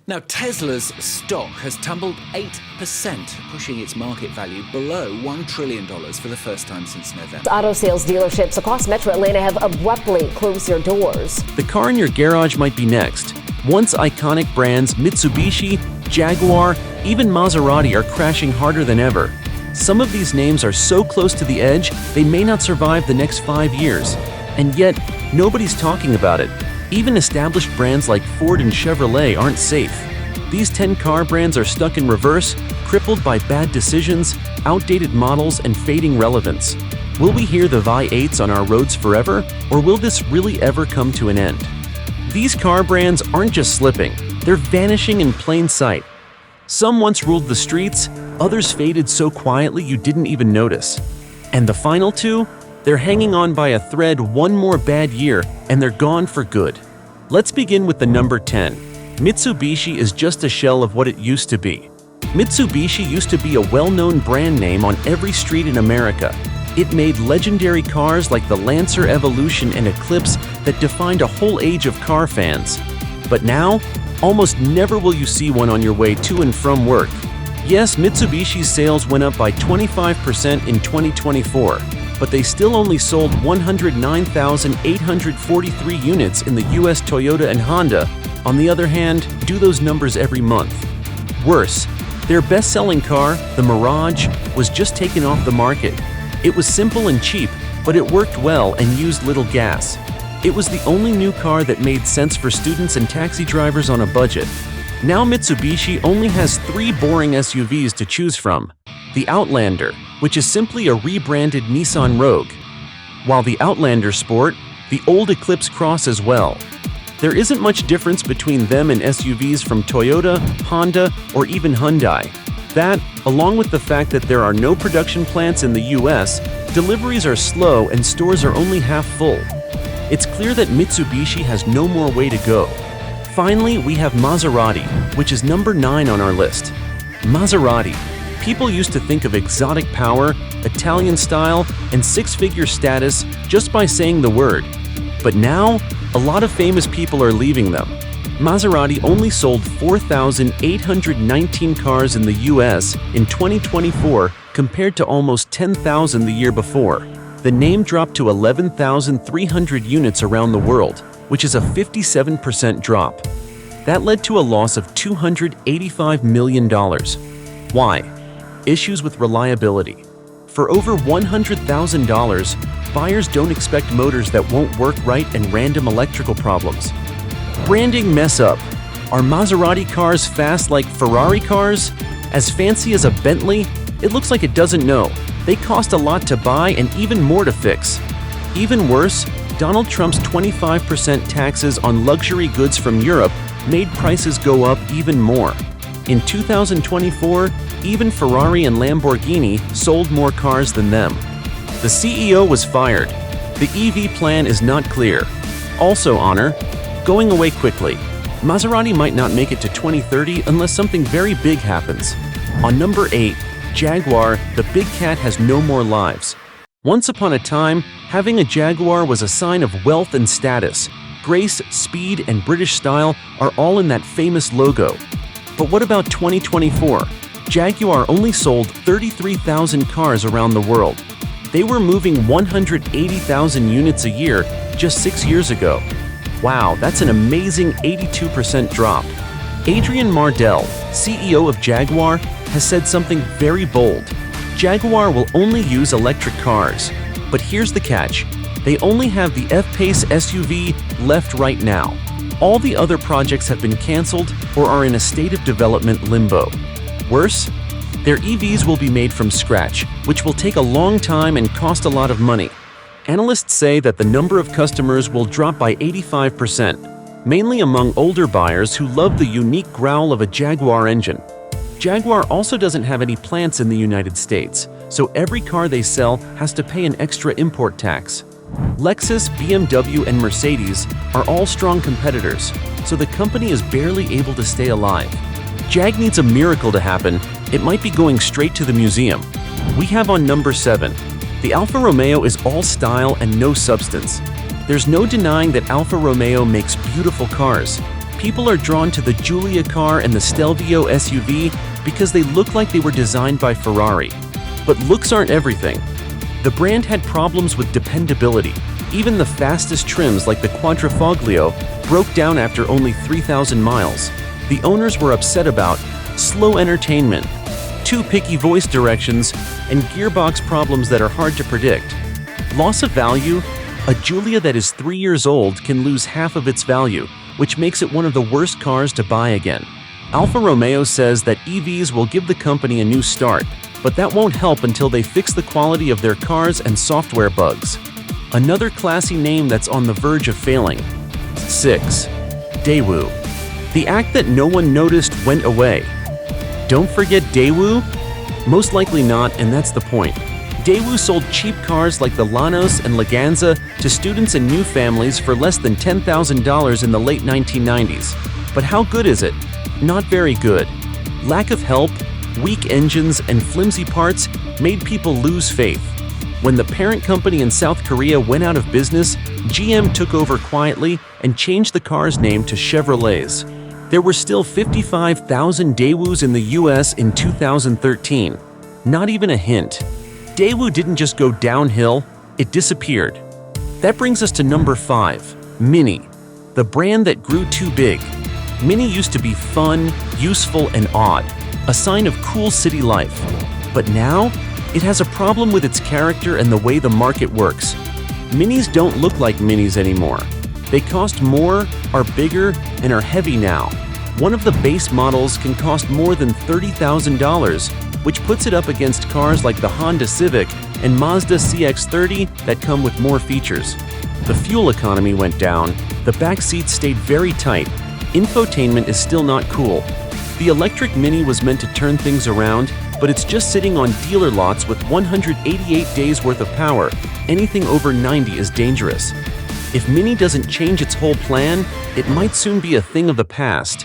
Now, Tesla's stock has tumbled 8%, pushing its market value below $1 trillion for the first time since November. Auto sales dealerships across Metro Atlanta have abruptly closed their doors. The car in your garage might be next. Once iconic brands Mitsubishi, Jaguar, even Maserati are crashing harder than ever. Some of these names are so close to the edge, they may not survive the next 5 years. And yet, nobody's talking about it. Even established brands like Ford and Chevrolet aren't safe. These 10 car brands are stuck in reverse, crippled by bad decisions, outdated models, and fading relevance. Will we hear the V8s on our roads forever, or will this really ever come to an end? These car brands aren't just slipping, they're vanishing in plain sight. Some once ruled the streets, others faded so quietly you didn't even notice. And the final two? They're hanging on by a thread one more bad year, and they're gone for good. Let's begin with the number 10. Mitsubishi is just a shell of what it used to be. Mitsubishi used to be a well-known brand name on every street in America. It made legendary cars like the Lancer Evolution and Eclipse that defined a whole age of car fans. But now, almost never will you see one on your way to and from work. Yes, Mitsubishi's sales went up by 25% in 2024. But they still only sold 109,843 units in the US. Toyota and Honda, on the other hand, do those numbers every month. Worse, their best-selling car, the Mirage, was just taken off the market. It was simple and cheap, but it worked well and used little gas. It was the only new car that made sense for students and taxi drivers on a budget. Now Mitsubishi only has 3 boring SUVs to choose from. The Outlander, which is simply a rebranded Nissan Rogue, while the Outlander Sport, the old Eclipse Cross as well. There isn't much difference between them and SUVs from Toyota, Honda, or even Hyundai. That, along with the fact that there are no production plants in the US, deliveries are slow and stores are only half full. It's clear that Mitsubishi has no more way to go. Finally, we have Maserati, which is number 9 on our list. Maserati. People used to think of exotic power, Italian style, and 6-figure status just by saying the word. But now, a lot of famous people are leaving them. Maserati only sold 4,819 cars in the US in 2024 compared to almost 10,000 the year before. The name dropped to 11,300 units around the world, which is a 57% drop. That led to a loss of $285 million. Why? Issues with reliability. For over $100,000, buyers don't expect motors that won't work right and random electrical problems. Branding mess up. Are Maserati cars fast like Ferrari cars? As fancy as a Bentley? It looks like it doesn't know. They cost a lot to buy and even more to fix. Even worse, Donald Trump's 25% taxes on luxury goods from Europe made prices go up even more. In 2024, even Ferrari and Lamborghini sold more cars than them. The CEO was fired. The EV plan is not clear. Also, Honor, going away quickly. Maserati might not make it to 2030 unless something very big happens. On number 8, Jaguar, the big cat has no more lives. Once upon a time, having a Jaguar was a sign of wealth and status. Grace, speed, and British style are all in that famous logo. But what about 2024? Jaguar only sold 33,000 cars around the world. They were moving 180,000 units a year just 6 years ago. Wow, that's an amazing 82% drop. Adrian Mardell, CEO of Jaguar, has said something very bold. Jaguar will only use electric cars. But here's the catch. They only have the F-Pace SUV left right now. All the other projects have been canceled or are in a state of development limbo. Worse, their EVs will be made from scratch, which will take a long time and cost a lot of money. Analysts say that the number of customers will drop by 85%, mainly among older buyers who love the unique growl of a Jaguar engine. Jaguar also doesn't have any plants in the United States, so every car they sell has to pay an extra import tax. Lexus, BMW, and Mercedes are all strong competitors, so the company is barely able to stay alive. Jag needs a miracle to happen. It might be going straight to the museum. We have on number 7. The Alfa Romeo is all style and no substance. There's no denying that Alfa Romeo makes beautiful cars. People are drawn to the Giulia car and the Stelvio SUV because they look like they were designed by Ferrari. But looks aren't everything. The brand had problems with dependability. Even the fastest trims like the Quadrifoglio broke down after only 3,000 miles. The owners were upset about slow entertainment, too picky voice directions, and gearbox problems that are hard to predict. Loss of value? A Giulia that is 3 years old can lose half of its value, which makes it one of the worst cars to buy again. Alfa Romeo says that EVs will give the company a new start, but that won't help until they fix the quality of their cars and software bugs. Another classy name that's on the verge of failing. 6. Daewoo. The act that no one noticed went away. Don't forget Daewoo? Most likely not, and that's the point. Daewoo sold cheap cars like the Lanos and Leganza to students and new families for less than $10,000 in the late 1990s. But how good is it? Not very good. Lack of help, weak engines, and flimsy parts made people lose faith. When the parent company in South Korea went out of business, GM took over quietly and changed the car's name to Chevrolets. There were still 55,000 Daewoos in the US in 2013. Not even a hint. Daewoo didn't just go downhill, it disappeared. That brings us to number 5, Mini, the brand that grew too big. Mini used to be fun, useful, and odd, a sign of cool city life. But now, it has a problem with its character and the way the market works. Minis don't look like Minis anymore. They cost more, are bigger, and are heavy now. One of the base models can cost more than $30,000, which puts it up against cars like the Honda Civic and Mazda CX-30 that come with more features. The fuel economy went down, the back seats stayed very tight, infotainment is still not cool. The electric Mini was meant to turn things around, but it's just sitting on dealer lots with 188 days worth of power. Anything over 90 is dangerous. If Mini doesn't change its whole plan, it might soon be a thing of the past.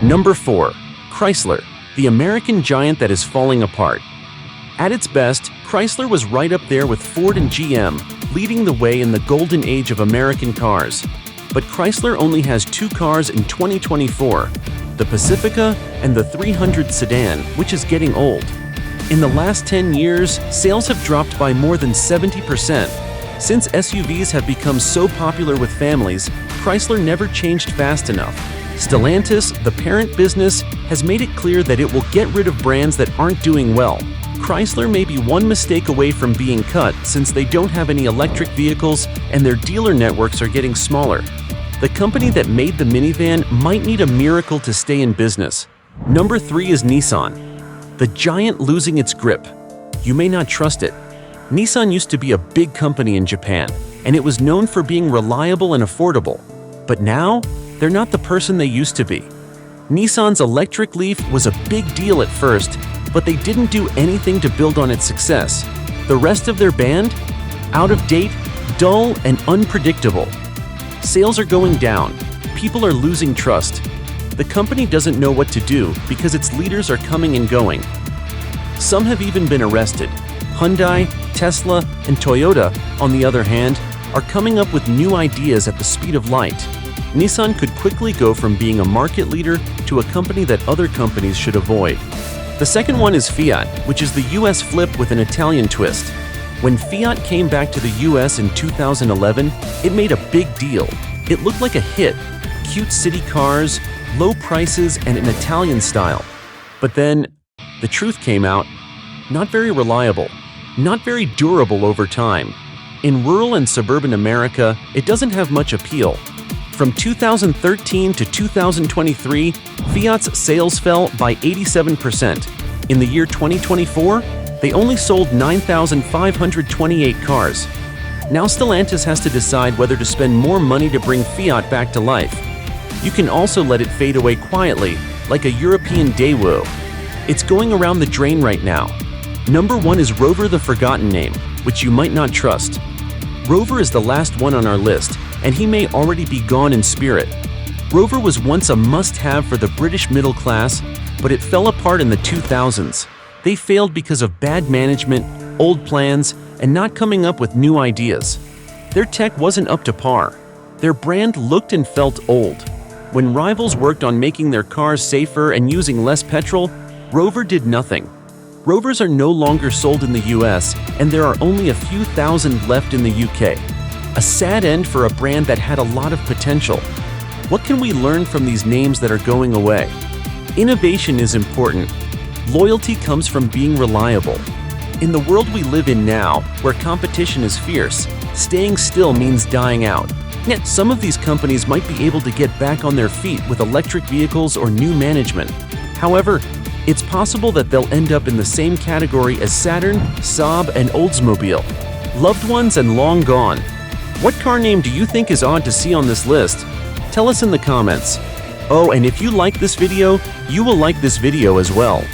Number 4. Chrysler, the American giant that is falling apart. At its best, Chrysler was right up there with Ford and GM, leading the way in the golden age of American cars. But Chrysler only has 2 cars in 2024, the Pacifica and the 300 sedan, which is getting old. In the last 10 years, sales have dropped by more than 70%. Since SUVs have become so popular with families, Chrysler never changed fast enough. Stellantis, the parent business, has made it clear that it will get rid of brands that aren't doing well. Chrysler may be one mistake away from being cut since they don't have any electric vehicles and their dealer networks are getting smaller. The company that made the minivan might need a miracle to stay in business. Number 3 is Nissan, the giant losing its grip. You may not trust it. Nissan used to be a big company in Japan, and it was known for being reliable and affordable. But now, they're not the person they used to be. Nissan's electric Leaf was a big deal at first, but they didn't do anything to build on its success. The rest of their band? Out of date, dull, and unpredictable. Sales are going down. People are losing trust. The company doesn't know what to do because its leaders are coming and going. Some have even been arrested. Hyundai, Tesla, and Toyota, on the other hand, are coming up with new ideas at the speed of light. Nissan could quickly go from being a market leader to a company that other companies should avoid. The second one is Fiat, which is the US flip with an Italian twist. When Fiat came back to the US in 2011, it made a big deal. It looked like a hit. Cute city cars, low prices, and an Italian style. But then, the truth came out. Not very reliable. Not very durable over time. In rural and suburban America, it doesn't have much appeal. From 2013 to 2023, Fiat's sales fell by 87%. In the year 2024, they only sold 9,528 cars. Now Stellantis has to decide whether to spend more money to bring Fiat back to life. You can also let it fade away quietly, like a European Daewoo. It's going around the drain right now. Number 1 is Rover, the forgotten name, which you might not trust. Rover is the last one on our list, and he may already be gone in spirit. Rover was once a must-have for the British middle class, but it fell apart in the 2000s. They failed because of bad management, old plans, and not coming up with new ideas. Their tech wasn't up to par. Their brand looked and felt old. When rivals worked on making their cars safer and using less petrol, Rover did nothing. Rovers are no longer sold in the US, and there are only a few thousand left in the UK. A sad end for a brand that had a lot of potential. What can we learn from these names that are going away? Innovation is important. Loyalty comes from being reliable. In the world we live in now, where competition is fierce, staying still means dying out. Yet some of these companies might be able to get back on their feet with electric vehicles or new management. However, it's possible that they'll end up in the same category as Saturn, Saab, and Oldsmobile. Loved ones and long gone. What car name do you think is odd to see on this list? Tell us in the comments. Oh, and if you like this video, you will like this video as well.